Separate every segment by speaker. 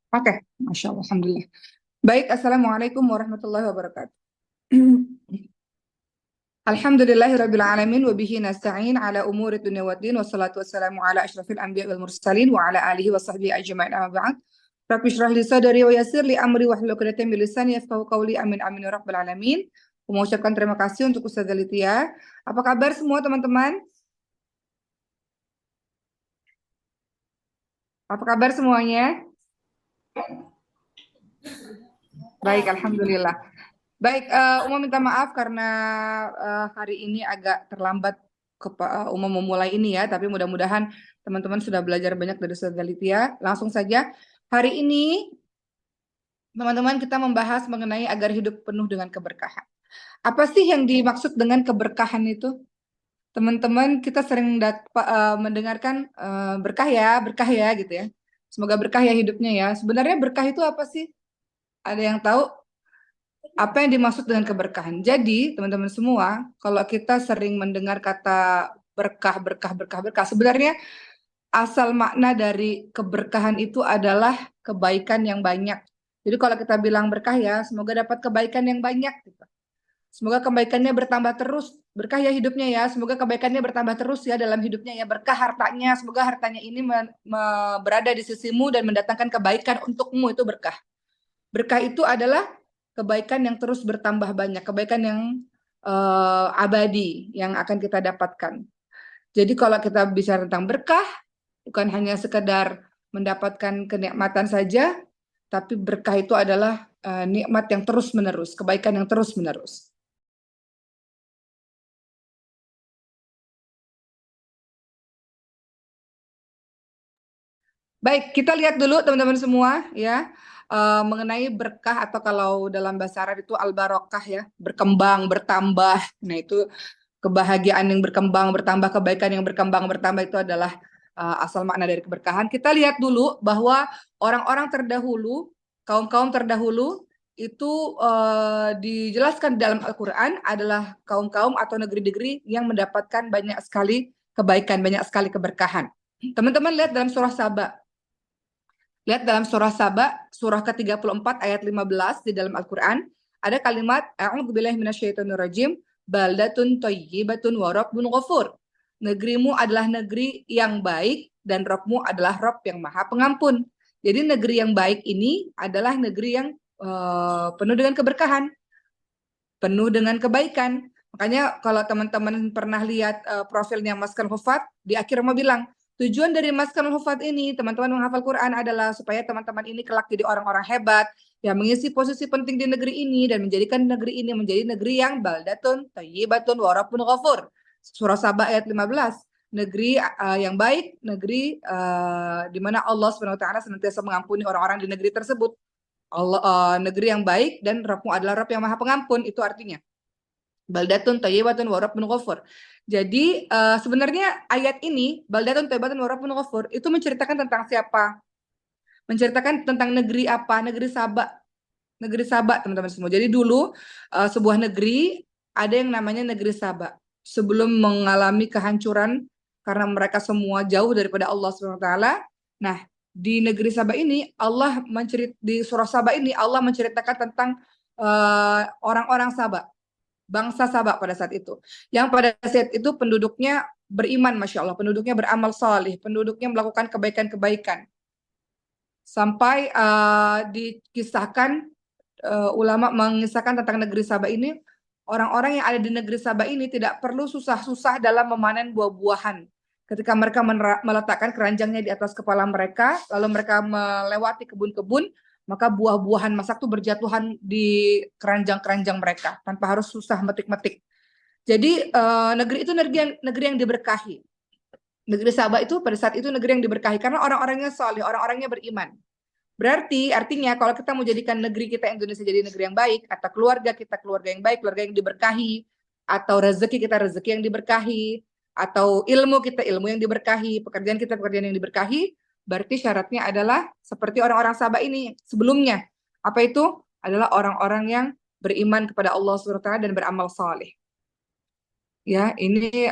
Speaker 1: Oke, Masya Allah, Alhamdulillah. Baik, Assalamualaikum warahmatullahi wabarakatuh. Alhamdulillahirabbil alamin wa bihi nasta'in ala umuri dunya waddin wassalatu wassalamu ala asyrafil anbiya wal mursalin wa ala alihi wa sahbihi ajma'in amma ba'd. Rabbi shrah li sadri wa yassir li amri wahlul 'uqdatam min lisani yafqahu qawli amin amin ya rabbal alamin. Mengucapkan terima kasih untuk Ustazah Lithia. Apa kabar semua teman-teman? Apa kabar semuanya? Baik, alhamdulillah. Baik, Uma minta maaf karena hari ini agak terlambat Uma memulai ini ya, tapi mudah-mudahan teman-teman sudah belajar banyak dari Ustazah Galitia. Langsung saja, hari ini teman-teman kita membahas mengenai agar hidup penuh dengan keberkahan. Apa sih yang dimaksud dengan keberkahan itu? Teman-teman kita sering mendengarkan berkah ya gitu ya. Semoga berkah ya hidupnya ya. Sebenarnya berkah itu apa sih? Ada yang tahu? Apa yang dimaksud dengan keberkahan? Jadi, teman-teman semua, kalau kita sering mendengar kata berkah, berkah, berkah, berkah, sebenarnya asal makna dari keberkahan itu adalah kebaikan yang banyak. Jadi kalau kita bilang berkah ya, semoga dapat kebaikan yang banyak gitu. Semoga kebaikannya bertambah terus. Berkah ya hidupnya ya. Semoga kebaikannya bertambah terus ya dalam hidupnya ya. Berkah hartanya. Semoga hartanya ini berada di sisimu dan mendatangkan kebaikan untukmu, itu berkah. Berkah itu adalah kebaikan yang terus bertambah banyak, kebaikan yang abadi yang akan kita dapatkan. Jadi kalau kita bicara tentang berkah, bukan hanya sekedar mendapatkan kenikmatan saja, tapi berkah itu adalah nikmat yang terus-menerus, kebaikan yang terus-menerus. Baik, kita lihat dulu teman-teman semua ya, mengenai berkah atau kalau dalam bahasa Arab itu al-barokah ya, berkembang, bertambah. Nah, itu kebahagiaan yang berkembang, bertambah, kebaikan yang berkembang, bertambah itu adalah asal makna dari keberkahan. Kita lihat dulu bahwa orang-orang terdahulu, kaum-kaum terdahulu itu dijelaskan di dalam Al-Quran adalah kaum-kaum atau negeri-negeri yang mendapatkan banyak sekali kebaikan, banyak sekali keberkahan. Teman-teman lihat dalam surah Saba. Lihat dalam surah Saba, surah ke-34 ayat 15 di dalam Al-Quran, ada kalimat a'udzubillahi minasyaitonirrajim, baldatun thayyibatun wa rabbun ghafur. Negerimu adalah negeri yang baik dan Rabbmu adalah Rabb yang Maha Pengampun. Jadi negeri yang baik ini adalah negeri yang penuh dengan keberkahan, penuh dengan kebaikan. Makanya kalau teman-teman pernah lihat profilnya Maskan Hufat, di akhir mau bilang, tujuan dari Maskan Hufat ini, teman-teman menghafal Quran adalah supaya teman-teman ini kelak jadi orang-orang hebat, yang mengisi posisi penting di negeri ini, dan menjadikan negeri ini menjadi negeri yang baldatun, thayyibatun, warabun ghafur. Surah Sabah ayat 15. Negeri yang baik, negeri di mana Allah SWT senantiasa mengampuni orang-orang di negeri tersebut. Allah, negeri yang baik dan Rabbmu adalah Rabb yang Maha Pengampun, itu artinya baldatun thayyibatun wa rabbun ghafur. Jadi sebenarnya ayat ini baldatun thayyibatun wa rabbun ghafur itu menceritakan tentang siapa? Menceritakan tentang negeri apa? Negeri Sabak. Negeri Sabak, teman-teman semua. Jadi dulu sebuah negeri ada yang namanya negeri Sabak. Sebelum mengalami kehancuran karena mereka semua jauh daripada Allah SWT. Nah, di negeri Sabak ini di surah Sabak ini Allah menceritakan tentang orang-orang Sabak, bangsa Sabak pada saat itu. Yang pada saat itu penduduknya beriman, Masya Allah, penduduknya beramal salih, penduduknya melakukan kebaikan-kebaikan. Sampai dikisahkan, ulama mengisahkan tentang negeri Sabak ini, orang-orang yang ada di negeri Sabak ini tidak perlu susah-susah dalam memanen buah-buahan. Ketika mereka meletakkan keranjangnya di atas kepala mereka, lalu mereka melewati kebun-kebun, maka buah-buahan masak itu berjatuhan di keranjang-keranjang mereka tanpa harus susah metik-metik. Jadi negeri itu negeri yang diberkahi. Negeri Sabah itu pada saat itu negeri yang diberkahi karena orang-orangnya soleh, orang-orangnya beriman. Berarti artinya kalau kita mau jadikan negeri kita Indonesia jadi negeri yang baik, atau keluarga kita keluarga yang baik, keluarga yang diberkahi, atau rezeki kita rezeki yang diberkahi, atau ilmu kita ilmu yang diberkahi, pekerjaan kita pekerjaan yang diberkahi, berarti syaratnya adalah seperti orang-orang Sabah ini sebelumnya. Apa itu? Adalah orang-orang yang beriman kepada Allah SWT dan beramal saleh. Ya, ini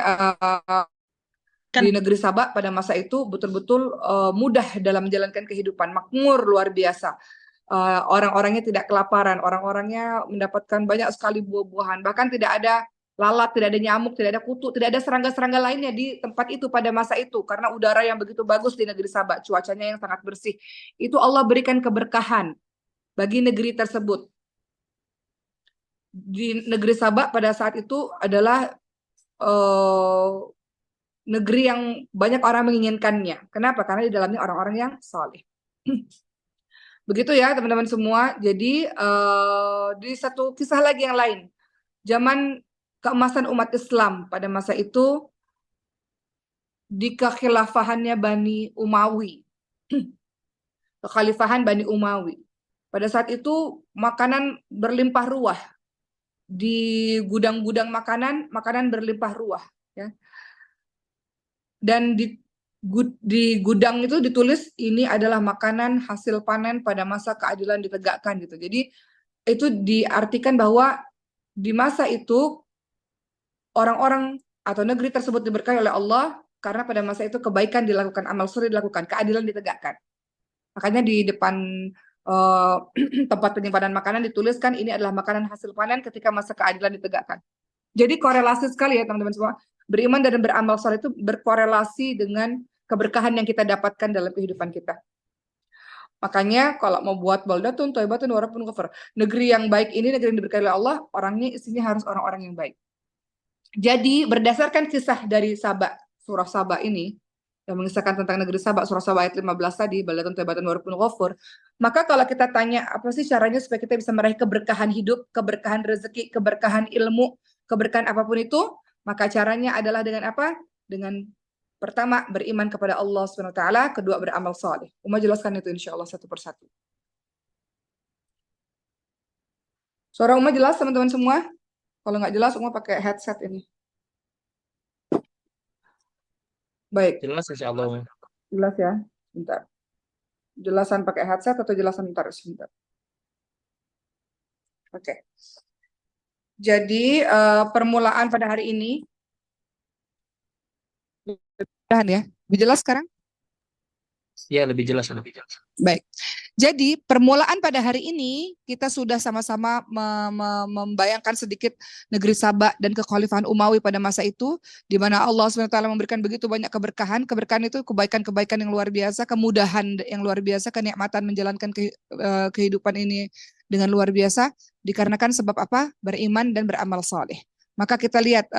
Speaker 1: di negeri Sabak pada masa itu betul-betul mudah dalam menjalankan kehidupan, makmur luar biasa. Orang-orangnya tidak kelaparan, orang-orangnya mendapatkan banyak sekali buah-buahan, bahkan tidak ada lalat, tidak ada nyamuk, tidak ada kutu, tidak ada serangga-serangga lainnya di tempat itu pada masa itu, karena udara yang begitu bagus di negeri Sabak, cuacanya yang sangat bersih. Itu Allah berikan keberkahan bagi negeri tersebut. Di negeri Sabak pada saat itu adalah negeri yang banyak orang menginginkannya. Kenapa? Karena di dalamnya orang-orang yang saleh. Begitu ya teman-teman semua. Jadi di satu kisah lagi yang lain, zaman keemasan umat Islam pada masa itu di kekhilafahannya Bani Umawi, kekhalifahan Bani Umawi. Pada saat itu makanan berlimpah ruah di gudang-gudang makanan berlimpah ruah. Ya. Dan di gudang itu ditulis ini adalah makanan hasil panen pada masa keadilan ditegakkan gitu. Jadi itu diartikan bahwa di masa itu orang-orang atau negeri tersebut diberkahi oleh Allah karena pada masa itu kebaikan dilakukan, amal soleh dilakukan, keadilan ditegakkan. Makanya di depan tempat penyimpanan makanan dituliskan ini adalah makanan hasil panen ketika masa keadilan ditegakkan. Jadi korelasi sekali ya teman-teman semua. Beriman dan beramal soleh itu berkorelasi dengan keberkahan yang kita dapatkan dalam kehidupan kita. Makanya kalau mau buat baldatun, thayyibatun, wa rabbun ghafur. Negeri yang baik ini, negeri yang diberkahi oleh Allah, orangnya isinya harus orang-orang yang baik. Jadi berdasarkan kisah dari Sabak, surah Sabak ini, yang mengisahkan tentang negeri Sabak, surah Sabak ayat 15 tadi, baldatun thayyibatun wa rabbun ghafur. Maka kalau kita tanya, apa sih caranya supaya kita bisa meraih keberkahan hidup, keberkahan rezeki, keberkahan ilmu, keberkahan apapun itu, maka caranya adalah dengan apa? Dengan pertama beriman kepada Allah Subhanahu wa taala, kedua beramal saleh. Uma jelaskan itu insyaallah satu persatu. Suara Uma jelas teman-teman semua? Kalau nggak jelas Uma pakai headset ini. Baik.
Speaker 2: Jelas insyaallah.
Speaker 1: Jelas ya? Bentar. Jelasan pakai headset atau jelasan sebentar? Oke. Jadi permulaan pada hari ini ya. Lebih jelas sekarang?
Speaker 2: Ya, lebih jelas.
Speaker 1: Baik. Jadi permulaan pada hari ini kita sudah sama-sama membayangkan sedikit negeri Sabak dan kekhalifahan Umawi pada masa itu, di mana Allah SWT memberikan begitu banyak keberkahan. Keberkahan itu kebaikan-kebaikan yang luar biasa, kemudahan yang luar biasa, kenikmatan menjalankan kehidupan ini dengan luar biasa, dikarenakan sebab apa? Beriman dan beramal saleh. Maka kita lihat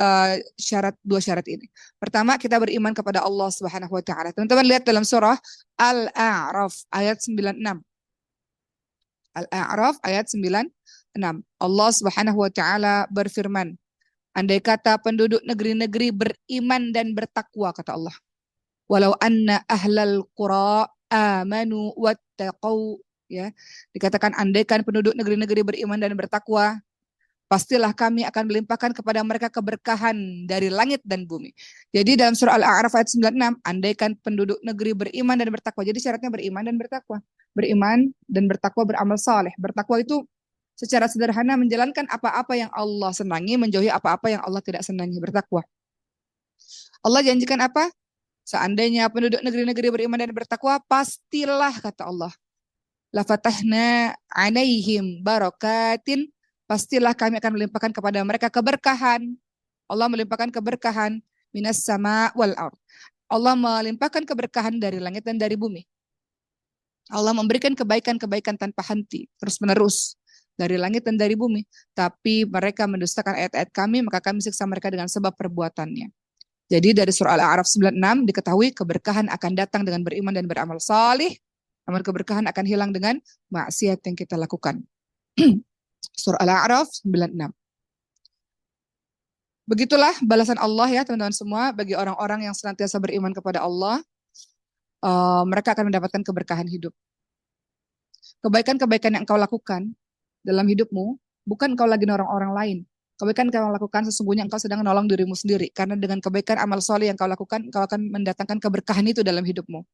Speaker 1: dua syarat ini. Pertama, kita beriman kepada Allah Subhanahu wa taala. Teman-teman lihat dalam surah Al-A'raf ayat 96. Al-A'raf ayat 96. Allah Subhanahu wa taala berfirman, andai kata penduduk negeri-negeri beriman dan bertakwa, kata Allah. Walau anna ahlal qura amanu wattaqau, ya. Dikatakan andaikan penduduk negeri-negeri beriman dan bertakwa, pastilah kami akan melimpahkan kepada mereka keberkahan dari langit dan bumi. Jadi dalam surah Al-A'raf ayat 96, andaikan penduduk negeri beriman dan bertakwa. Jadi syaratnya beriman dan bertakwa. Beriman dan bertakwa, beramal saleh. Bertakwa itu secara sederhana menjalankan apa-apa yang Allah senangi, menjauhi apa-apa yang Allah tidak senangi. Bertakwa. Allah janjikan apa? Seandainya penduduk negeri-negeri beriman dan bertakwa, pastilah, kata Allah, la fatahna alaihim barakatin, pastilah kami akan melimpahkan kepada mereka keberkahan. Allah melimpahkan keberkahan minas sama wal ard. Allah melimpahkan keberkahan dari langit dan dari bumi. Allah memberikan kebaikan-kebaikan tanpa henti, terus-menerus dari langit dan dari bumi. Tapi mereka mendustakan ayat-ayat kami, maka kami siksa mereka dengan sebab perbuatannya. Jadi dari surah Al-A'raf 96 diketahui keberkahan akan datang dengan beriman dan beramal salih, namun keberkahan akan hilang dengan maksiat yang kita lakukan. Surah Al-A'raf 96. Begitulah balasan Allah ya teman-teman semua bagi orang-orang yang senantiasa beriman kepada Allah. Mereka akan mendapatkan keberkahan hidup. Kebaikan-kebaikan yang engkau lakukan dalam hidupmu bukan engkau lagi nolong orang lain. Kebaikan yang engkau lakukan sesungguhnya engkau sedang menolong dirimu sendiri. Karena dengan kebaikan amal soleh yang engkau lakukan, engkau akan mendatangkan keberkahan itu dalam hidupmu.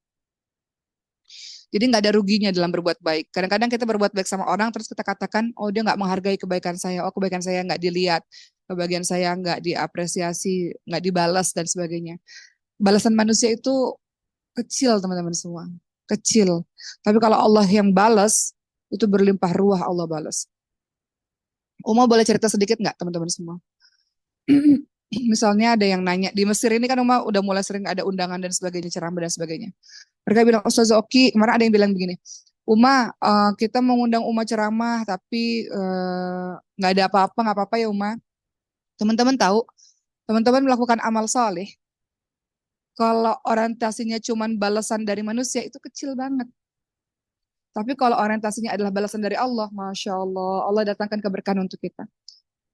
Speaker 1: Jadi nggak ada ruginya dalam berbuat baik. Kadang-kadang kita berbuat baik sama orang, terus kita katakan, oh dia nggak menghargai kebaikan saya, oh kebaikan saya nggak dilihat, kebahagiaan saya nggak diapresiasi, nggak dibalas, dan sebagainya. Balasan manusia itu kecil teman-teman semua. Kecil. Tapi kalau Allah yang balas, itu berlimpah ruah Allah balas. Uma boleh cerita sedikit nggak teman-teman semua? Misalnya ada yang nanya, di Mesir ini kan Uma udah mulai sering ada undangan dan sebagainya, ceramah dan sebagainya. Mereka bilang, Ustazah Oki, kemarin ada yang bilang begini, Uma, kita mengundang Uma ceramah, tapi nggak ada apa-apa, nggak apa-apa ya Uma. Teman-teman tahu, teman-teman melakukan amal soleh, kalau orientasinya cuma balasan dari manusia, itu kecil banget. Tapi kalau orientasinya adalah balasan dari Allah, Masya Allah, Allah datangkan keberkahan untuk kita.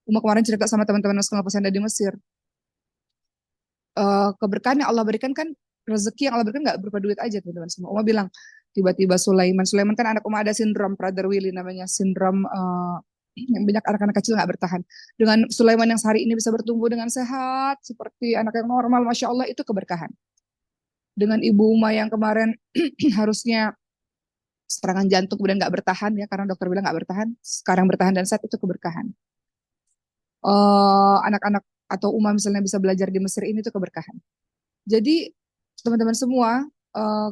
Speaker 1: Uma kemarin cerita sama teman-teman sekolah pesantren di Mesir, keberkahan yang Allah berikan kan, rezeki yang Allah berikan nggak berupa duit aja teman-teman semua. Uma bilang, tiba-tiba Sulaiman kan anak Uma ada sindrom Prader-Willi namanya, sindrom yang banyak anak-anak kecil nggak bertahan. Dengan Sulaiman yang sehari ini bisa bertumbuh dengan sehat, seperti anak yang normal, Masya Allah, itu keberkahan. Dengan Ibu Uma yang kemarin harusnya serangan jantung kemudian nggak bertahan ya, karena dokter bilang nggak bertahan, sekarang bertahan dan saat itu keberkahan. Anak-anak atau Uma misalnya bisa belajar di Mesir ini tuh keberkahan. Jadi teman-teman semua,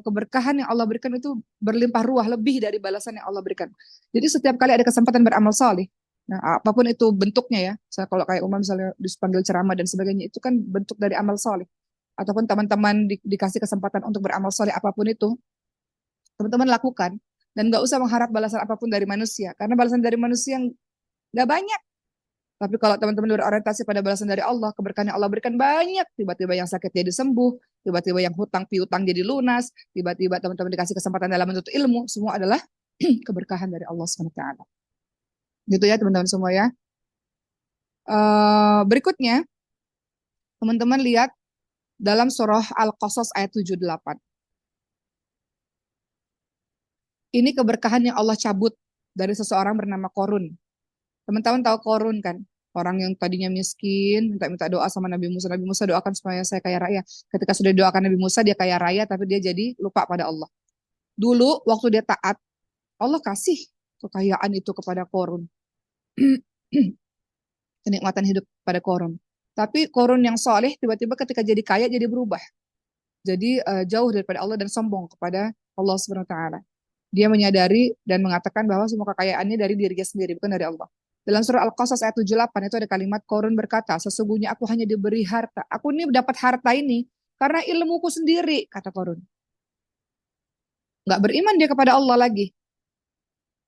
Speaker 1: keberkahan yang Allah berikan itu berlimpah ruah lebih dari balasan yang Allah berikan. Jadi setiap kali ada kesempatan beramal saleh, nah apapun itu bentuknya ya, saya kalau kayak Umar misalnya dipanggil ceramah dan sebagainya, itu kan bentuk dari amal saleh. Ataupun teman-teman dikasih kesempatan untuk beramal saleh apapun itu, teman-teman lakukan dan nggak usah mengharap balasan apapun dari manusia, karena balasan dari manusia nggak banyak. Tapi kalau teman-teman berorientasi pada balasan dari Allah, keberkahan yang Allah berikan banyak. Tiba-tiba yang sakit jadi sembuh, tiba-tiba yang hutang piutang jadi lunas, tiba-tiba teman-teman dikasih kesempatan dalam menuntut ilmu, semua adalah keberkahan dari Allah SWT. Gitu ya teman-teman semua ya. Berikutnya, teman-teman lihat dalam surah Al-Qasas ayat 78. Ini keberkahan yang Allah cabut dari seseorang bernama Korun. Teman-teman tahu Korun kan? Orang yang tadinya miskin, minta-minta doa sama Nabi Musa. Nabi Musa doakan supaya saya kaya raya. Ketika sudah doakan Nabi Musa, dia kaya raya, tapi dia jadi lupa pada Allah. Dulu, waktu dia taat, Allah kasih kekayaan itu kepada Korun. Kenikmatan hidup pada Korun. Tapi Korun yang soleh, tiba-tiba ketika jadi kaya, jadi berubah. Jadi jauh daripada Allah dan sombong kepada Allah SWT. Dia menyadari dan mengatakan bahwa semua kekayaannya dari dirinya sendiri, bukan dari Allah. Dalam surah Al-Qasas ayat 78 itu ada kalimat Korun berkata, sesungguhnya aku hanya diberi harta. Aku ini dapat harta ini karena ilmuku sendiri, kata Korun. Nggak beriman dia kepada Allah lagi.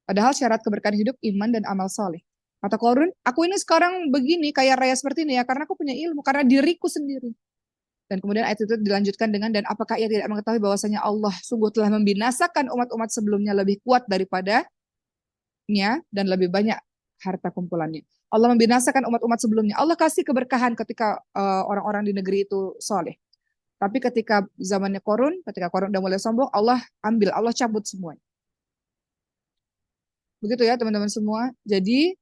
Speaker 1: Padahal syarat keberkahan hidup, iman dan amal soleh. Kata Korun, aku ini sekarang begini, kaya raya seperti ini ya, karena aku punya ilmu, karena diriku sendiri. Dan kemudian ayat itu dilanjutkan dengan, dan apakah ia tidak mengetahui bahwasanya Allah sungguh telah membinasakan umat-umat sebelumnya lebih kuat daripadanya dan lebih banyak harta kumpulannya. Allah membinasakan umat-umat sebelumnya. Allah kasih keberkahan ketika orang-orang di negeri itu soleh. Tapi ketika zamannya Korun, ketika Korun udah mulai sombong, Allah ambil, Allah cabut semuanya. Begitu ya teman-teman semua. Jadi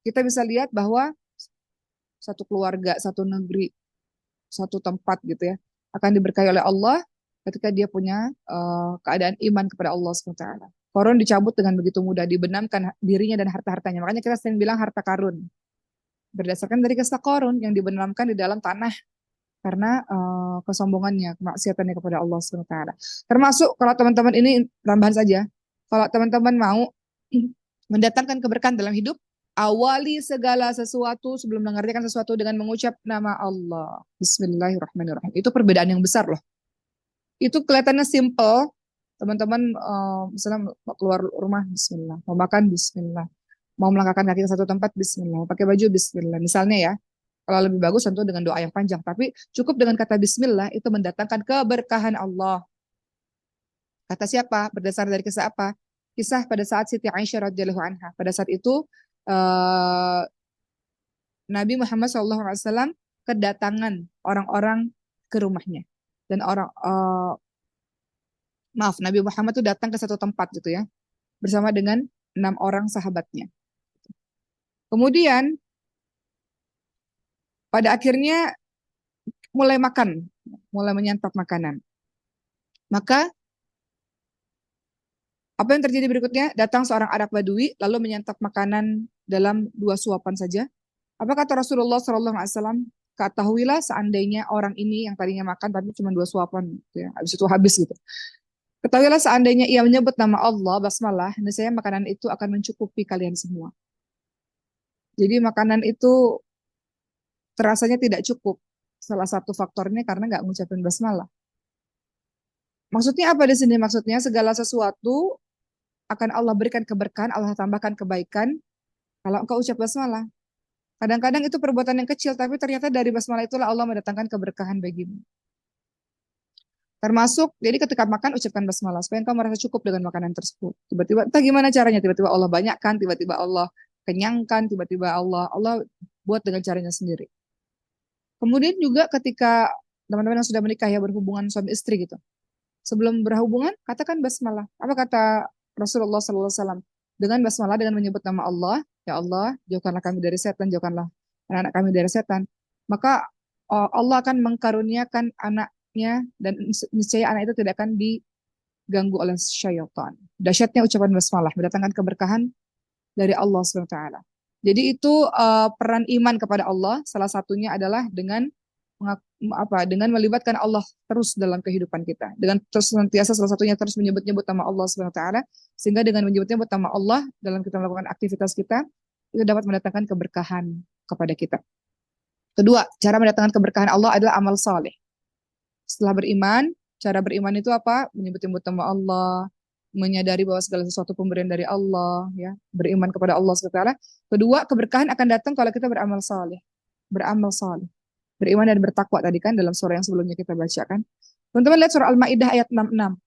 Speaker 1: kita bisa lihat bahwa satu keluarga, satu negeri, satu tempat gitu ya, akan diberkahi oleh Allah ketika dia punya keadaan iman kepada Allah SWT. Korun dicabut dengan begitu mudah, dibenamkan dirinya dan harta-hartanya. Makanya kita sering bilang harta karun. Berdasarkan dari kisah Korun yang dibenamkan di dalam tanah karena kesombongannya, kemaksiatannya kepada Allah SWT. Termasuk kalau teman-teman ini tambahan saja, kalau teman-teman mau mendatangkan keberkahan dalam hidup, awali segala sesuatu sebelum mengerjakan sesuatu dengan mengucap nama Allah. Bismillahirrahmanirrahim. Itu perbedaan yang besar loh. Itu kelihatannya simple. Teman-teman misalnya mau keluar rumah, Bismillah. Mau makan, Bismillah. Mau melangkahkan kaki ke satu tempat, Bismillah. Mau pakai baju, Bismillah. Misalnya ya, kalau lebih bagus tentu dengan doa yang panjang. Tapi cukup dengan kata Bismillah itu mendatangkan keberkahan Allah. Kata siapa? Berdasar dari kisah apa? Kisah pada saat Siti Aisyah radhiyallahu anha. Pada saat itu Nabi Muhammad SAW kedatangan orang-orang ke rumahnya. Dan Nabi Muhammad itu datang ke satu tempat gitu ya, bersama dengan 6 orang sahabatnya. Kemudian pada akhirnya mulai makan, mulai menyantap makanan. Maka apa yang terjadi berikutnya? Datang seorang Arab Badui lalu menyantap makanan dalam 2 suapan saja. Apa kata Rasulullah SAW? ketahuilah seandainya orang ini yang tadinya makan tapi cuma 2 suapan gitu ya, habis itu habis gitu. Ketahuilah seandainya ia menyebut nama Allah, basmalah, niscaya makanan itu akan mencukupi kalian semua. Jadi makanan itu terasanya tidak cukup. Salah satu faktornya karena nggak ngucapin basmalah. Maksudnya apa di sini? Maksudnya segala sesuatu akan Allah berikan keberkahan, Allah tambahkan kebaikan kalau engkau ucap basmalah. Kadang-kadang itu perbuatan yang kecil, tapi ternyata dari basmalah itulah Allah mendatangkan keberkahan bagimu. Termasuk, jadi ketika makan ucapkan basmalah supaya engkau merasa cukup dengan makanan tersebut. Tiba-tiba, entah gimana caranya, tiba-tiba Allah banyakkan, tiba-tiba Allah kenyangkan, tiba-tiba Allah buat dengan caranya sendiri. Kemudian juga ketika teman-teman yang sudah menikah ya berhubungan suami istri gitu. Sebelum berhubungan, katakan basmalah. Apa kata Rasulullah SAW? Dengan basmalah, dengan menyebut nama Allah, ya Allah, jauhkanlah kami dari setan, jauhkanlah anak-anak kami dari setan. Maka Allah akan mengkaruniakan anaknya dan niscaya anak itu tidak akan diganggu oleh syaitan. Dahsyatnya ucapan basmalah mendatangkan keberkahan dari Allah SWT. Jadi itu peran iman kepada Allah, salah satunya adalah dengan melibatkan Allah terus dalam kehidupan kita. Dengan terus senantiasa salah satunya terus menyebut-nyebut nama Allah SWT, sehingga dengan menyebut-nyebut nama Allah dalam kita melakukan aktivitas kita, itu dapat mendatangkan keberkahan kepada kita. Kedua, cara mendatangkan keberkahan Allah adalah amal saleh. Setelah beriman, cara beriman itu apa? Menyebut-nyebut nama Allah, menyadari bahwa segala sesuatu pemberian dari Allah, ya, beriman kepada Allah SWT. Kedua, keberkahan akan datang kalau kita beramal saleh. Beramal saleh. Beriman dan bertakwa tadi kan dalam surah yang sebelumnya kita bacakan. Teman-teman lihat surah Al-Maidah ayat 66.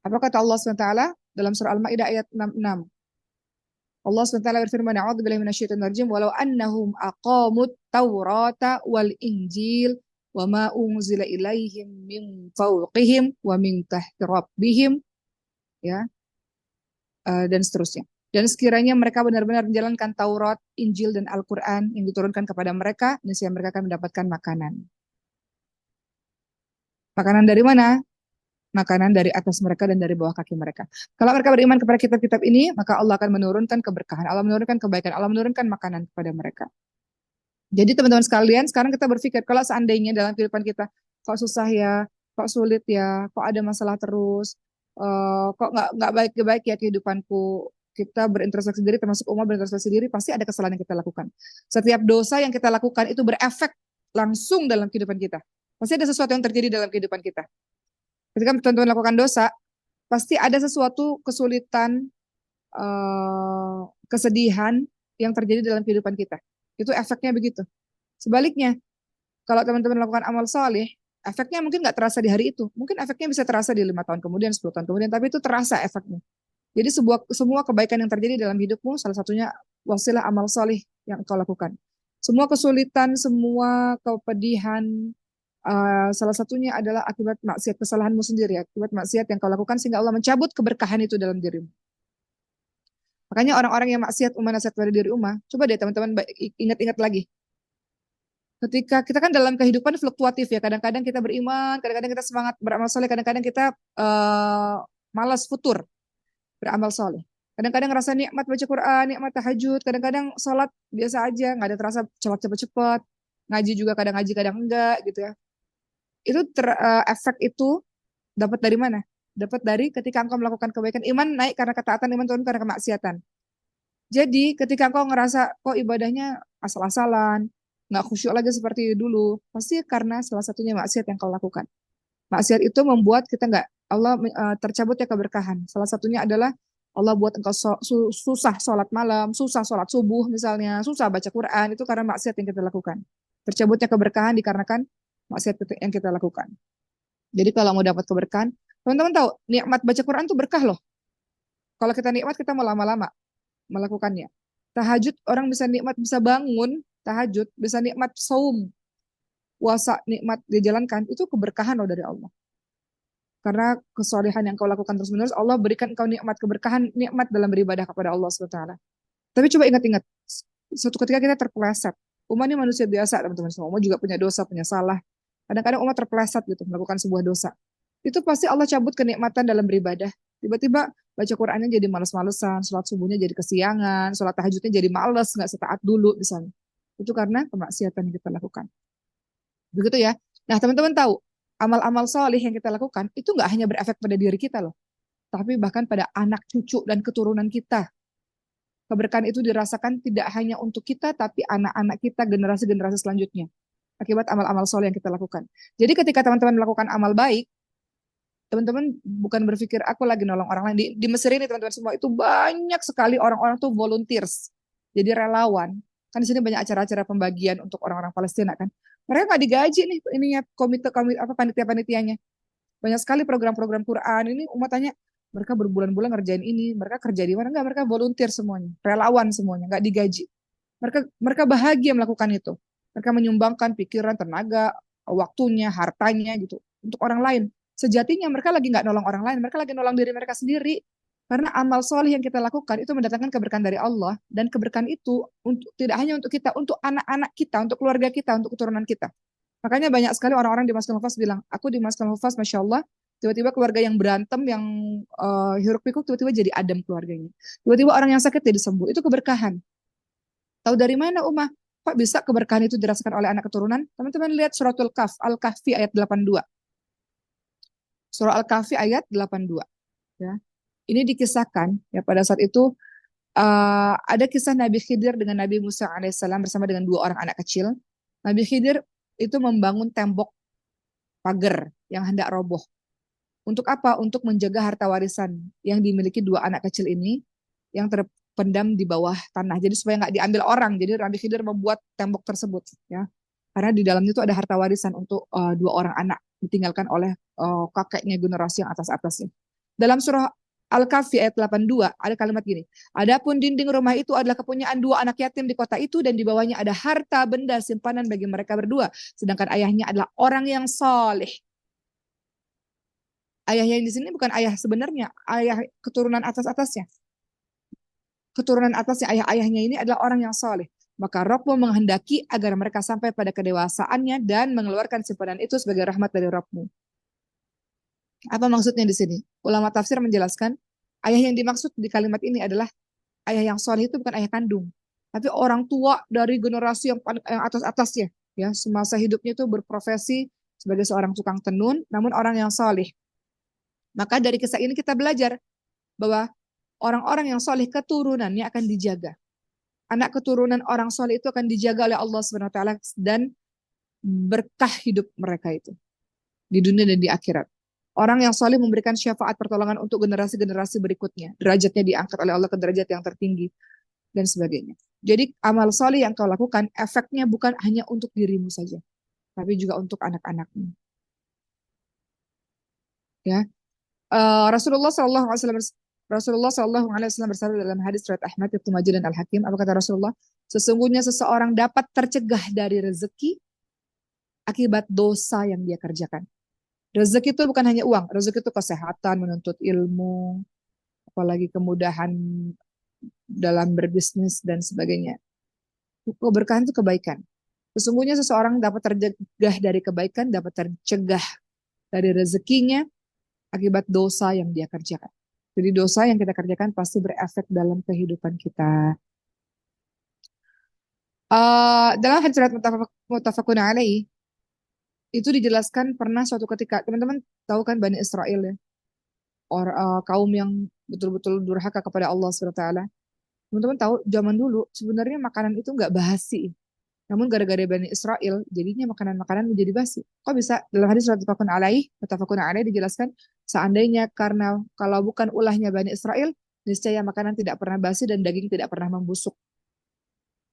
Speaker 1: Apa kata Allah SWT dalam surah Al-Maidah ayat 66? Allah SWT berfirman, "A'udzubillahi minasyaitonir rajim, walau annahum aqamut taurata wal injil wa ma unzila ilaihim min fawqihim wa min tahti rabbihim," ya, dan seterusnya. Dan sekiranya mereka benar-benar menjalankan Taurat, Injil, dan Al-Quran yang diturunkan kepada mereka, niscaya mereka akan mendapatkan makanan. Makanan dari mana? Makanan dari atas mereka dan dari bawah kaki mereka. Kalau mereka beriman kepada kitab-kitab ini, maka Allah akan menurunkan keberkahan, Allah menurunkan kebaikan, Allah menurunkan makanan kepada mereka. Jadi teman-teman sekalian, sekarang kita berpikir, kalau seandainya dalam kehidupan kita, kok susah ya, kok sulit ya, kok ada masalah terus, kok nggak baik-baik ya kehidupanku, kita berintrospeksi diri, termasuk umat berintrospeksi diri, pasti ada kesalahan yang kita lakukan. Setiap dosa yang kita lakukan itu berefek langsung dalam kehidupan kita. Pasti ada sesuatu yang terjadi dalam kehidupan kita. Ketika teman-teman lakukan dosa, pasti ada sesuatu kesulitan, kesedihan yang terjadi dalam kehidupan kita. Itu efeknya begitu. Sebaliknya, kalau teman-teman melakukan amal soleh, efeknya mungkin nggak terasa di hari itu. Mungkin efeknya bisa terasa di 5 tahun kemudian, 10 tahun kemudian, tapi itu terasa efeknya. Jadi semua kebaikan yang terjadi dalam hidupmu, salah satunya wasilah amal soleh yang kau lakukan. Semua kesulitan, semua kepedihan, salah satunya adalah akibat maksiat, kesalahanmu sendiri, akibat maksiat yang kau lakukan sehingga Allah mencabut keberkahan itu dalam dirimu. Makanya orang-orang yang maksiat nasihat pada diri coba deh teman-teman ingat-ingat lagi. Ketika kita kan dalam kehidupan fluktuatif ya, kadang-kadang kita beriman, kadang-kadang kita semangat beramal soleh, kadang-kadang kita malas futur beramal soleh. Kadang-kadang ngerasa nikmat baca Quran, nikmat tahajud, kadang-kadang sholat biasa aja, nggak ada terasa sholat cepet-cepet, ngaji juga kadang ngaji kadang enggak gitu ya. Itu efek itu dapat dari mana? Dapat dari ketika engkau melakukan kebaikan, iman naik karena ketaatan, iman turun karena kemaksiatan. Jadi ketika engkau ngerasa kok ibadahnya asal-asalan, nggak khusyuk lagi seperti dulu, pasti karena salah satunya maksiat yang kau lakukan. Maksiat itu membuat kita nggak, Allah tercabutnya keberkahan. Salah satunya adalah Allah buat engkau susah sholat malam, susah sholat subuh misalnya, susah baca Quran, itu karena maksiat yang kita lakukan. Tercabutnya keberkahan dikarenakan maksiat yang kita lakukan. Jadi kalau mau dapat keberkahan, teman-teman tahu, nikmat baca Quran itu berkah loh. Kalau kita nikmat, kita mau lama-lama melakukannya. Tahajud, orang bisa nikmat, bisa bangun, tahajud, bisa nikmat saum, puasa, nikmat dijalankan, itu keberkahan loh dari Allah. Karena kesolehan yang kau lakukan terus-menerus, Allah berikan kau nikmat, keberkahan, nikmat dalam beribadah kepada Allah SWT. Tapi coba ingat-ingat, suatu ketika kita terpeleset. Umat ini manusia biasa, teman-teman semua. Umat juga punya dosa, punya salah. Kadang-kadang umat terpeleset gitu, melakukan sebuah dosa. Itu pasti Allah cabut kenikmatan dalam beribadah. Tiba-tiba baca Qur'annya jadi males-malesan, sholat subuhnya jadi kesiangan, sholat tahajudnya jadi males, nggak setaat dulu misalnya. Itu karena kemaksiatan yang kita lakukan. Begitu ya. Nah, teman-teman tahu, amal-amal soleh yang kita lakukan itu nggak hanya berefek pada diri kita loh, tapi bahkan pada anak cucu dan keturunan kita. Keberkahan itu dirasakan tidak hanya untuk kita, tapi anak-anak kita, generasi-generasi selanjutnya. Akibat amal-amal soleh yang kita lakukan. Jadi ketika teman-teman melakukan amal baik, teman-teman bukan berpikir aku lagi nolong orang lain. Di Mesir ini teman-teman semua itu banyak sekali orang-orang tuh volunteers. Jadi relawan. Kan di sini banyak acara-acara pembagian untuk orang-orang Palestina kan. Mereka nggak digaji nih ininya komite apa panitia-panitianya. Banyak sekali program-program Quran ini umat tanya mereka berbulan-bulan ngerjain ini, mereka kerja di mana? Enggak, mereka volunteer semuanya, relawan semuanya, nggak digaji. Mereka mereka bahagia melakukan itu. Mereka menyumbangkan pikiran, tenaga, waktunya, hartanya gitu untuk orang lain. Sejatinya mereka lagi nggak nolong orang lain, mereka lagi nolong diri mereka sendiri. Karena amal soleh yang kita lakukan itu mendatangkan keberkahan dari Allah dan keberkahan itu untuk tidak hanya untuk kita, untuk anak-anak kita, untuk keluarga kita, untuk keturunan kita. Makanya banyak sekali orang-orang di Masjidil Hufaz bilang, aku di Masjidil Hufaz, Masya Allah, tiba-tiba keluarga yang berantem, yang hiruk pikuk, tiba-tiba jadi adem keluarganya. Tiba-tiba orang yang sakit jadi sembuh. Itu keberkahan. Tahu dari mana, Umah? Kok bisa keberkahan itu dirasakan oleh anak keturunan? Teman-teman lihat suratul Kaf, Al-Kahfi ayat 82. Surah Al-Kahfi ayat 82. Ya. Ini dikisahkan, ya pada saat itu ada kisah Nabi Khidir dengan Nabi Musa alaihissalam bersama dengan dua orang anak kecil. Nabi Khidir itu membangun tembok pagar yang hendak roboh. Untuk apa? Untuk menjaga harta warisan yang dimiliki dua anak kecil ini yang terpendam di bawah tanah. Jadi supaya nggak diambil orang. Jadi Nabi Khidir membuat tembok tersebut, ya. Karena di dalamnya itu ada harta warisan untuk dua orang anak ditinggalkan oleh kakeknya generasi yang atas-atasnya. Dalam surah Al-Kahfi ayat 82 ada kalimat gini. Adapun dinding rumah itu adalah kepunyaan dua anak yatim di kota itu dan di bawahnya ada harta benda simpanan bagi mereka berdua. Sedangkan ayahnya adalah orang yang soleh. Ayahnya di sini bukan ayah sebenarnya, ayah keturunan atas-atasnya. Keturunan atasnya ayah-ayahnya ini adalah orang yang soleh. Maka Rabbmu menghendaki agar mereka sampai pada kedewasaannya dan mengeluarkan simpanan itu sebagai rahmat dari Rabbmu. Apa maksudnya di sini? Ulama tafsir menjelaskan, ayah yang dimaksud di kalimat ini adalah ayah yang soleh itu bukan ayah kandung, tapi orang tua dari generasi yang atas-atasnya. Ya, semasa hidupnya itu berprofesi sebagai seorang tukang tenun, namun orang yang soleh. Maka dari kisah ini kita belajar bahwa orang-orang yang soleh keturunannya akan dijaga. Anak keturunan orang soleh itu akan dijaga oleh Allah Subhanahu Wa Taala dan berkah hidup mereka itu di dunia dan di akhirat. Orang yang soleh memberikan syafaat pertolongan untuk generasi-generasi berikutnya. Derajatnya diangkat oleh Allah ke derajat yang tertinggi dan sebagainya. Jadi amal soleh yang kau lakukan efeknya bukan hanya untuk dirimu saja, tapi juga untuk anak-anakmu. Ya, Rasulullah Shallallahu Alaihi Wasallam bersabda dalam hadis riwayat Ahmad, Ibnu Majah dan Al Hakim. Apa kata Rasulullah? Sesungguhnya seseorang dapat tercegah dari rezeki akibat dosa yang dia kerjakan. Rezeki itu bukan hanya uang, rezeki itu kesehatan, menuntut ilmu, apalagi kemudahan dalam berbisnis dan sebagainya. Keberkahan itu kebaikan. Sesungguhnya seseorang dapat tercegah dari kebaikan, dapat tercegah dari rezekinya akibat dosa yang dia kerjakan. Jadi dosa yang kita kerjakan pasti berefek dalam kehidupan kita. Dalam hadis riwayat muttafaqun alaih itu dijelaskan pernah suatu ketika teman-teman tahu kan Bani Israel ya, kaum yang betul-betul durhaka kepada Allah SWT. Teman-teman tahu zaman dulu sebenarnya makanan itu nggak basi. Namun gara-gara Bani Israel, jadinya makanan-makanan menjadi basi. Kok bisa? Dalam hadis muttafaqun alaih dijelaskan, seandainya karena kalau bukan ulahnya Bani Israel, niscaya makanan tidak pernah basi dan daging tidak pernah membusuk.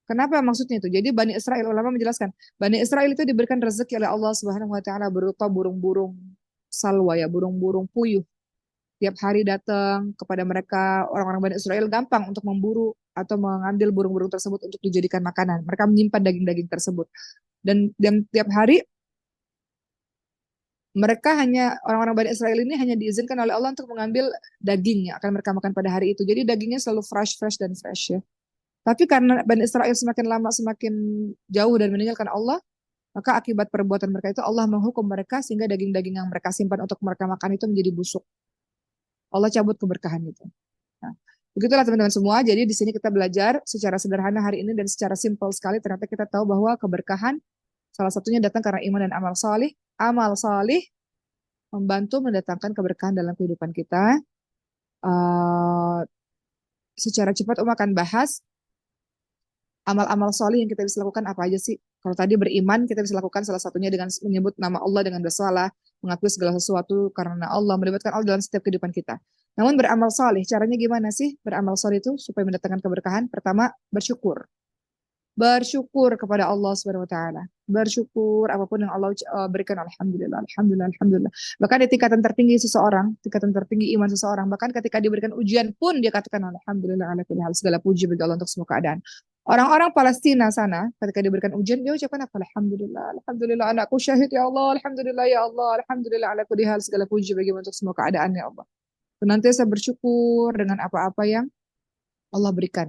Speaker 1: Kenapa maksudnya itu? Jadi Bani Israel, ulama menjelaskan, Bani Israel itu diberikan rezeki oleh Allah Subhanahu wa taala berupa burung-burung salwa ya, burung-burung puyuh. Tiap hari datang kepada mereka orang-orang Bani Israel gampang untuk memburu atau mengambil burung-burung tersebut untuk dijadikan makanan. Mereka menyimpan daging-daging tersebut. Dan tiap hari mereka hanya orang-orang Bani Israel ini hanya diizinkan oleh Allah untuk mengambil daging yang akan mereka makan pada hari itu. Jadi dagingnya selalu fresh, fresh dan fresh ya. Tapi karena Bani Israel semakin lama semakin jauh dan meninggalkan Allah, maka akibat perbuatan mereka itu Allah menghukum mereka sehingga daging-daging yang mereka simpan untuk mereka makan itu menjadi busuk. Allah cabut keberkahan itu. Nah, Begitulah teman-teman semua. Jadi di sini kita belajar secara sederhana hari ini dan secara simpel sekali. Ternyata kita tahu bahwa keberkahan salah satunya datang karena iman dan amal salih. Amal salih membantu mendatangkan keberkahan dalam kehidupan kita. Uh, Secara cepat Om akan bahas amal-amal solih yang kita bisa lakukan apa aja sih? Kalau tadi beriman, kita bisa lakukan salah satunya dengan menyebut nama Allah dengan bersalah, mengakui segala sesuatu karena Allah, melibatkan Allah dalam setiap kehidupan kita. Namun beramal solih, caranya gimana sih? Beramal solih itu supaya mendatangkan keberkahan. Pertama, bersyukur. Bersyukur kepada Allah Subhanahu wa taala. Bersyukur apapun yang Allah berikan, alhamdulillah, alhamdulillah, alhamdulillah. Bahkan di tingkatan tertinggi seseorang, tingkatan tertinggi iman seseorang, bahkan ketika diberikan ujian pun dia katakan alhamdulillah ala kulli hal, segala puji bagi Allah untuk semua keadaan. Orang-orang Palestina sana ketika diberikan ujian dia ucapkan apa? Alhamdulillah, alhamdulillah anakku syahid ya Allah, alhamdulillah ya Allah, alhamdulillah ala kulli hal, segala puji bagi untuk semua keadaan ya Allah. Senantiasa bersyukur dengan apa-apa yang Allah berikan,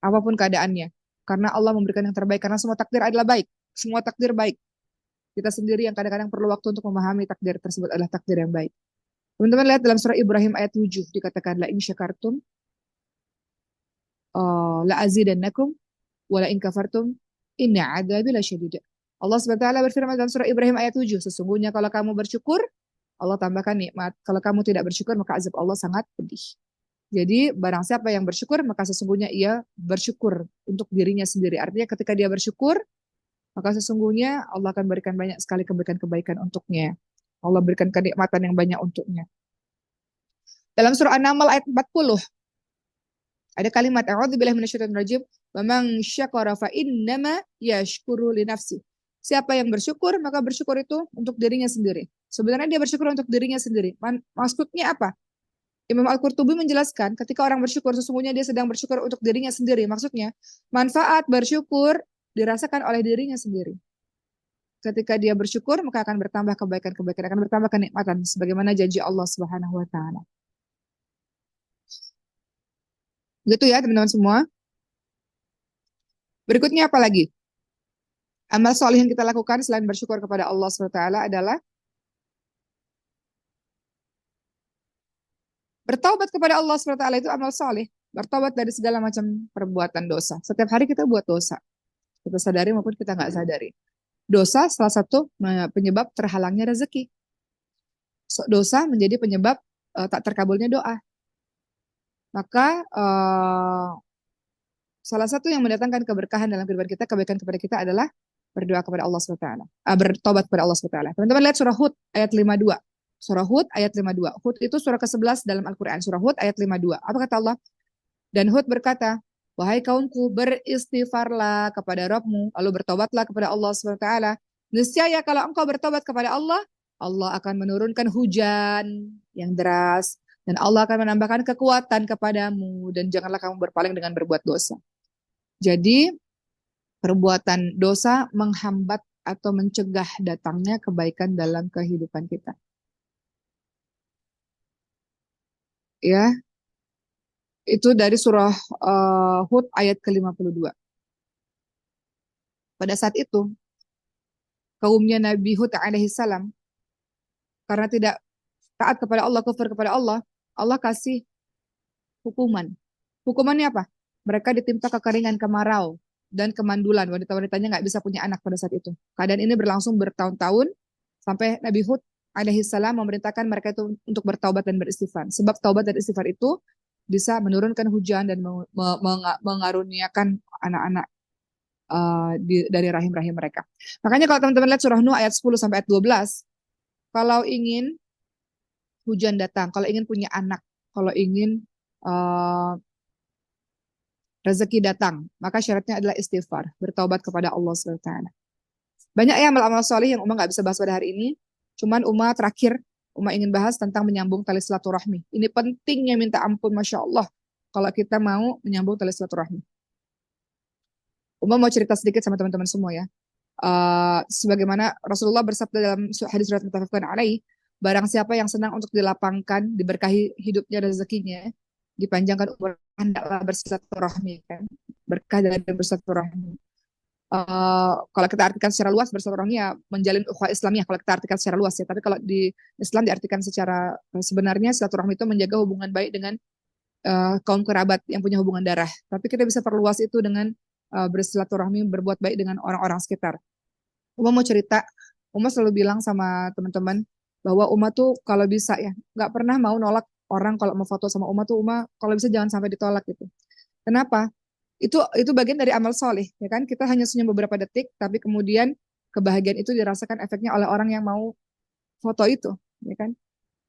Speaker 1: apapun keadaannya. Karena Allah memberikan yang terbaik, karena semua takdir adalah baik. Semua takdir baik. Kita sendiri yang kadang-kadang perlu waktu untuk memahami takdir tersebut adalah takdir yang baik. Teman-teman lihat dalam surah Ibrahim ayat 7, dikatakan, la in syakartum, la azidannakum, wa la in kafartum, inna adabi lasyadid. Allah SWT berfirman dalam surah Ibrahim ayat 7, sesungguhnya kalau kamu bersyukur, Allah tambahkan nikmat. Kalau kamu tidak bersyukur, maka azab Allah sangat pedih. Jadi barang siapa yang bersyukur maka sesungguhnya ia bersyukur untuk dirinya sendiri. Artinya ketika dia bersyukur maka sesungguhnya Allah akan berikan banyak sekali kebaikan-kebaikan untuknya. Allah berikan kenikmatan yang banyak untuknya. Dalam surah An-Naml ayat 40 ada kalimat a'udzubillahi minasyaitonir rajim wa man syakara fa innama yashkuru li nafsi. Siapa yang bersyukur maka bersyukur itu untuk dirinya sendiri. Sebenarnya dia bersyukur untuk dirinya sendiri. Maksudnya apa? Imam Al-Qurtubi menjelaskan, ketika orang bersyukur, sesungguhnya dia sedang bersyukur untuk dirinya sendiri. Maksudnya, manfaat bersyukur dirasakan oleh dirinya sendiri. Ketika dia bersyukur, maka akan bertambah kebaikan-kebaikan, akan bertambah kenikmatan, sebagaimana janji Allah Subhanahu wa Ta'ala. Gitu ya, teman-teman semua. Berikutnya apa lagi? Amal soleh yang kita lakukan selain bersyukur kepada Allah Subhanahu wa Ta'ala adalah bertaubat kepada Allah SWT. Itu amal soleh. Bertaubat dari segala macam perbuatan dosa. Setiap hari kita buat dosa. Kita sadari maupun kita nggak sadari. Dosa salah satu penyebab terhalangnya rezeki. Dosa menjadi penyebab tak terkabulnya doa. Maka salah satu yang mendatangkan keberkahan dalam kehidupan kita, kebaikan kepada kita adalah berdoa kepada Allah SWT. Bertobat kepada Allah SWT. Teman-teman lihat surah Hud ayat 52. Surah Hud ayat 52. Hud itu surah ke-11 dalam Al-Quran. Surah Hud ayat 52. Apa kata Allah? Dan Hud berkata, wahai kaumku, beristighfarlah kepada Rabbmu, lalu bertobatlah kepada Allah SWT. Niscaya kalau engkau bertobat kepada Allah, Allah akan menurunkan hujan yang deras, dan Allah akan menambahkan kekuatan kepadamu, dan janganlah kamu berpaling dengan berbuat dosa. Jadi, perbuatan dosa menghambat atau mencegah datangnya kebaikan dalam kehidupan kita. Ya, itu dari surah Hud ayat ke-52. Pada saat itu, kaumnya Nabi Hud alaihissalam, karena tidak taat kepada Allah, kufur kepada Allah, Allah kasih hukuman. Hukumannya apa? Mereka ditimpa kekeringan, kemarau, dan kemandulan. Wanita-wanitanya nggak bisa punya anak pada saat itu. Keadaan ini berlangsung bertahun-tahun, sampai Nabi Hud alaihissalam memerintahkan mereka itu untuk bertaubat dan beristighfar. Sebab taubat dan istighfar itu bisa menurunkan hujan dan mengaruniakan anak-anak dari rahim-rahim mereka. Makanya kalau teman-teman lihat surah Nuh ayat 10 sampai ayat 12, kalau ingin hujan datang, kalau ingin punya anak, kalau ingin rezeki datang, maka syaratnya adalah istighfar, bertaubat kepada Allah SWT. Banyak ya amal-amal soleh yang Uma nggak bisa bahas pada hari ini. Cuman Uma terakhir, Uma ingin bahas tentang menyambung tali silaturahmi. Ini pentingnya minta ampun, Masya Allah, kalau kita mau menyambung tali silaturahmi. Uma mau cerita sedikit sama teman-teman semua ya. Sebagaimana Rasulullah bersabda dalam hadis riwayat muttafaqun alaih, barang siapa yang senang untuk dilapangkan, diberkahi hidupnya dan rezekinya, dipanjangkan umur, hendaklah bersilaturahmi kan. Berkah dari bersilaturahmi. Kalau kita artikan secara luas, bersilaturahmi ya menjalin ukhuwah Islamiyah kalau kita artikan secara luas ya. Tapi kalau di Islam diartikan secara sebenarnya silaturahmi itu menjaga hubungan baik dengan kaum kerabat yang punya hubungan darah. Tapi kita bisa perluas itu dengan bersilaturahmi, berbuat baik dengan orang-orang sekitar. Uma mau cerita, Uma selalu bilang sama teman-teman bahwa Uma tuh kalau bisa ya, nggak pernah mau nolak orang kalau mau foto sama Uma tuh Uma kalau bisa jangan sampai ditolak gitu. Kenapa? Itu bagian dari amal soleh, ya kan? Kita hanya senyum beberapa detik, tapi kemudian kebahagiaan itu dirasakan efeknya oleh orang yang mau foto itu, ya kan?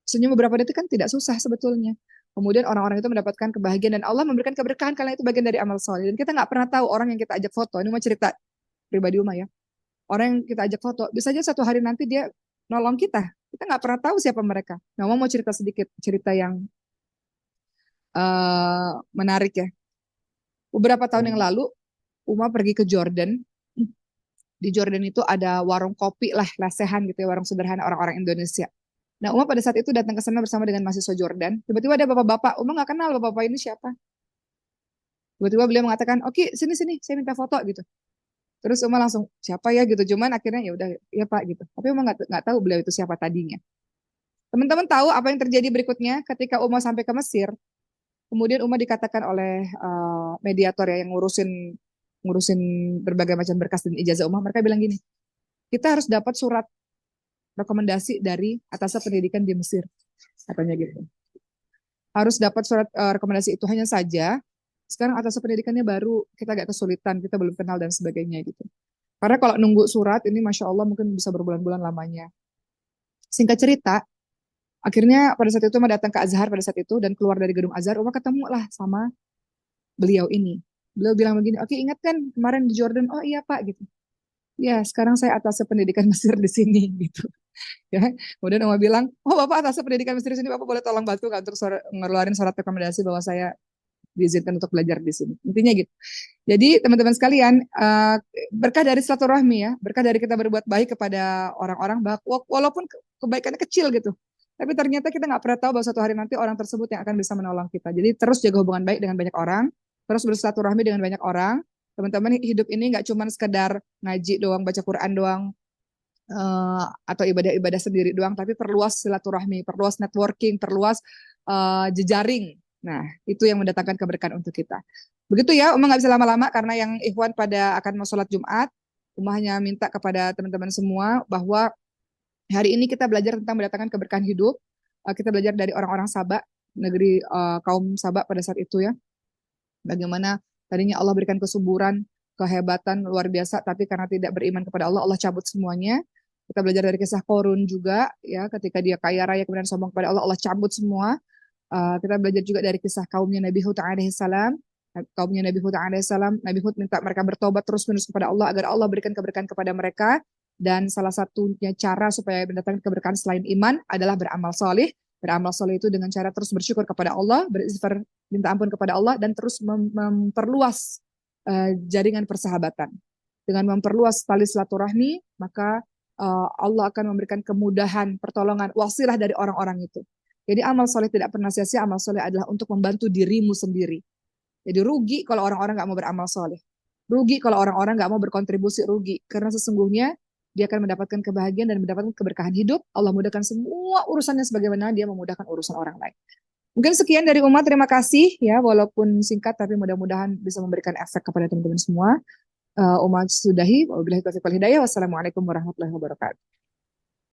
Speaker 1: Senyum beberapa detik kan tidak susah sebetulnya. Kemudian orang-orang itu mendapatkan kebahagiaan dan Allah memberikan keberkahan karena itu bagian dari amal soleh. Dan kita nggak pernah tahu orang yang kita ajak foto. Ini mau cerita pribadi Uma ya. Orang yang kita ajak foto, bisa aja satu hari nanti dia nolong kita. Kita nggak pernah tahu siapa mereka. Nah, mau cerita sedikit cerita yang menarik ya. Beberapa tahun yang
Speaker 2: Hmm.
Speaker 1: lalu, Uma pergi ke Jordan. Di Jordan itu ada warung kopi lah, lesehan gitu ya, warung sederhana orang-orang Indonesia. Nah, Uma pada saat itu datang ke sana bersama dengan mahasiswa Jordan. Tiba-tiba ada bapak-bapak, Uma nggak kenal bapak-bapak ini siapa. Tiba-tiba beliau mengatakan, oke, sini-sini, saya minta foto gitu. Terus Uma langsung, siapa ya gitu. Cuman akhirnya ya udah, ya Pak gitu. Tapi Uma nggak tahu beliau itu siapa tadinya. Teman-teman tahu apa yang terjadi berikutnya ketika Uma sampai ke Mesir. Kemudian Uma dikatakan oleh mediator ya yang ngurusin ngurusin berbagai macam berkas dan ijazah Uma. Mereka bilang gini, kita harus dapat surat rekomendasi dari atas pendidikan di Mesir, katanya gitu. Harus dapat surat rekomendasi itu hanya saja. Sekarang atas pendidikannya baru kita agak kesulitan, kita belum kenal dan sebagainya gitu. Karena kalau nunggu surat ini Masya Allah mungkin bisa berbulan-bulan lamanya. Singkat cerita, akhirnya pada saat itu Uma datang ke Azhar pada saat itu dan keluar dari gedung Azhar, Uma ketemu lah sama beliau ini. Beliau bilang begini, oke ingat kan kemarin di Jordan? Oh iya Pak gitu. Ya sekarang saya atas pendidikan Mesir di sini gitu. Ya, kemudian Uma bilang, oh Bapak atas pendidikan Mesir di sini, Bapak boleh tolong bantu nggak untuk ngeluarin surat rekomendasi bahwa saya diizinkan untuk belajar di sini. Intinya gitu. Jadi teman-teman sekalian, berkah dari silaturahmi ya, berkah dari kita berbuat baik kepada orang-orang, walaupun kebaikannya kecil gitu. Tapi ternyata kita nggak pernah tahu bahwa suatu hari nanti orang tersebut yang akan bisa menolong kita. Jadi terus jaga hubungan baik dengan banyak orang, terus bersilaturahmi dengan banyak orang. Teman-teman hidup ini nggak cuma sekedar ngaji doang, baca Quran doang, atau ibadah-ibadah sendiri doang, tapi perluas silaturahmi, perluas networking, perluas jejaring. Nah, itu yang mendatangkan keberkahan untuk kita. Begitu ya, Uma nggak bisa lama-lama karena yang ikhwan pada akan mau sholat Jumat. Uma hanya minta kepada teman-teman semua bahwa hari ini kita belajar tentang mendatangkan keberkahan hidup. Kita belajar dari orang-orang Sabak, negeri kaum Sabak pada saat itu ya. Bagaimana tadinya Allah berikan kesuburan, kehebatan luar biasa, tapi karena tidak beriman kepada Allah, Allah cabut semuanya. Kita belajar dari kisah Korun juga, ya, ketika dia kaya raya kemudian sombong kepada Allah, Allah cabut semua. Kita belajar juga dari kisah kaumnya Nabi Hud alaihissalam. Kaumnya Nabi Hud alaihissalam, Nabi Hud minta mereka bertobat terus-menerus kepada Allah agar Allah berikan keberkahan kepada mereka. Dan salah satunya cara supaya mendatangkan keberkahan selain iman adalah beramal soleh. Beramal soleh itu dengan cara terus bersyukur kepada Allah, beristighfar, minta ampun kepada Allah, dan terus memperluas jaringan persahabatan. Dengan memperluas tali silaturahmi, maka Allah akan memberikan kemudahan, pertolongan, wasilah dari orang-orang itu. Jadi amal soleh tidak pernah sia-sia, amal soleh adalah untuk membantu dirimu sendiri. Jadi rugi kalau orang-orang nggak mau beramal soleh. Rugi kalau orang-orang nggak mau berkontribusi, rugi. Karena sesungguhnya dia akan mendapatkan kebahagiaan dan mendapatkan keberkahan hidup. Allah mudahkan semua urusannya sebagaimana dia memudahkan urusan orang lain. Mungkin sekian dari Uma, terima kasih ya, walaupun singkat tapi mudah-mudahan bisa memberikan efek kepada teman-teman semua. Uma sudahi, wabillahi taufiq wal hidayah. Wassalamualaikum warahmatullahi wabarakatuh.